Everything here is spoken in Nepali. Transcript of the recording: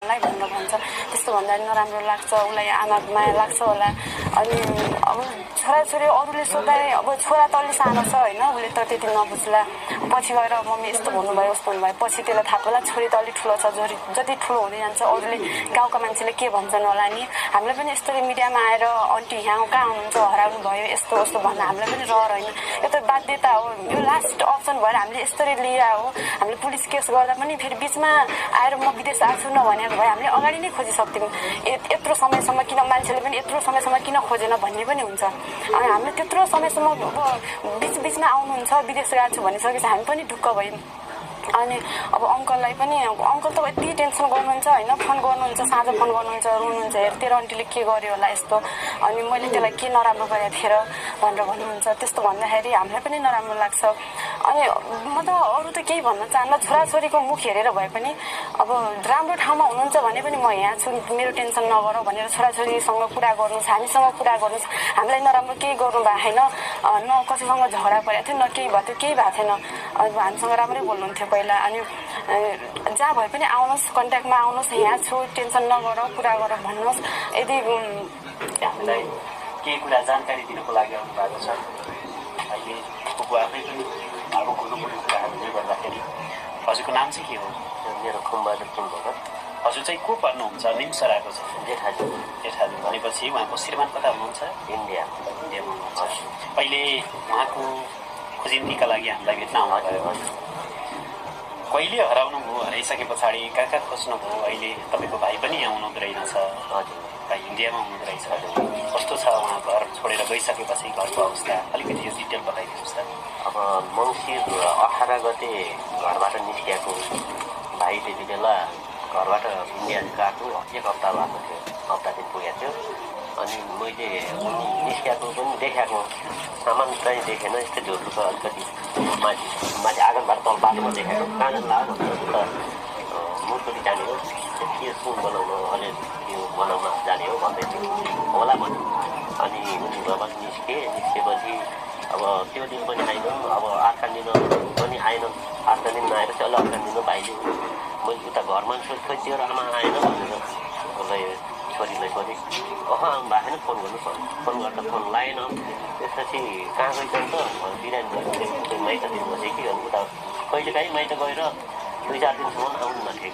लाई भनेर भन्छ त्यस्तो भन्दा नराम्रो लाग्छ उसलाई आमा माया लाग्छ होला अनि अब छोराछोरी अरूले सोध्दै अब छोरा त अलि सानो छ होइन उसले त त्यति नबुझ्ला पछि गएर मम्मी यस्तो भन्नुभयो उस्तो भन्नुभयो पछि त्यसलाई थाहा होला छोरी त अलिक ठुलो छ जति ठुलो हुँदै जान्छ अरूले गाउँका मान्छेले के भन्छन् होला नि हामीलाई पनि यस्तो मिडियामा आएर आन्टी यहाँ कहाँ हुनुहुन्छ हराउनु भयो यस्तो उस्तो भन्न हामीलाई पनि रहर होइन यो त बाध्यता हो यो लास्ट अप्सन भएर हामीले यसरी लिएर हो हामीले पुलिस केस गर्दा पनि फेरि बिचमा आएर म विदेश आएको छु नभनेको भए हामीले अगाडि नै खोजिसक्थ्यौँ यत्रो समयसम्म किन मान्छेले पनि यत्रो समयसम्म किन खोजेन भन्ने पनि हुन्छ अनि हामीले त्यत्रो समयसम्म अब बिचमा आउनुहुन्छ विदेश गएको छु भनिसकेपछि हामी पनि ढुक्क भयौँ अनि अब अङ्कललाई पनि अङ्कल त यति टेन्सन गर्नुहुन्छ होइन फोन गर्नुहुन्छ साँझ फोन गर्नुहुन्छ रुनुहुन्छ हेर तेरो आन्टीले के गर्यो होला यस्तो अनि मैले त्यसलाई के नराम्रो गरेको थिएँ र भनेर भन्नुहुन्छ त्यस्तो भन्दाखेरि हामीलाई पनि नराम्रो लाग्छ अनि म त अरू त केही भन्न चाहन्न छोराछोरीको मुख हेरेर भए पनि अब राम्रो ठाउँमा हुनुहुन्छ भने पनि म यहाँ छु मेरो टेन्सन नगर भनेर छोराछोरीसँग कुरा गर्नुहोस् हामीसँग कुरा गर्नुहोस् हामीलाई नराम्रो केही गर्नु भएको छैन न कसैसँग झगडा परेको थियो न केही भएको थियो केही भएको थिएन अब हामीसँग राम्रै बोल्नुहुन्थ्यो पहिला अनि जहाँ भए पनि आउनुहोस् कन्ट्याक्टमा आउनुहोस् यहाँ छु टेन्सन नगर कुरा गर भन्नुहोस् यदि हामीलाई केही कुरा जानकारी दिनको लागि आउनु भएको छ अहिले बुबु आफै पनि अब गर्नुपर्ने कुराहरूले गर्दाखेरि हजुरको नाम चाहिँ के हो मेरो खुम्बादुर भगत हजुर चाहिँ को पर्नुहुन्छ निम्सराको छ जेठाजु जेठाजु भनेपछि उहाँको श्रीमान कता हुनुहुन्छ इन्डियामा हुनुहुन्छ अहिले उहाँको खोजिन्तीका लागि हामीलाई भेट्न आउनुभयो कहिले हराउनु भयो हराइसके पछाडि कहाँ कहाँ खोज्नुभयो अहिले तपाईँको भाइ पनि यहाँ हुनुहुँदो रहेछ भाइ इन्डियामा हुनुहुँदो रहेछ कस्तो छ उहाँ घर छोडेर गइसकेपछि घरको अवस्था अलिकति यो डिटेल बताइदिनुहोस् त अब मङ्सिर 18 गते घरबाट निस्किएको भाइ त्यति बेला घरबाट इन्डिया गएको 1 हप्ता भएको थियो हप्ता दिन पुगेको थियो अनि मैले उनी निस्किएको पनि देखाएको सामान चाहिँ देखेन यस्तो झोलुको अलिकति माथि आँगनबाट तल बाटोमा देखाएको कहाँ जानु लाग्यो भनेर त मुर्कुटी जाने हो के सुन बनाउनु अलिअलि बनाउन जाने हो भन्दै थियो होला भन्यो अनि उनी घरबाट निस्केपछि अब त्यो दिन पनि आएन अब अर्का दिन पनि आएन अर्का दिन नआएर चाहिँ अर्का दिन भाइले मैले उता घरमा खोइ तेरो आमा आएन भनेर उसलाई छोरीलाई सोधेँ भएन फोन गर्नु फोन गर्दा फोन लागेन त्यसपछि कहाँ गइन्छ त बिरामी माइत दिन बसेँ कि उता कहिले काहीँ माइत गएर 2-4 दिनसम्म आउनु नथ्यो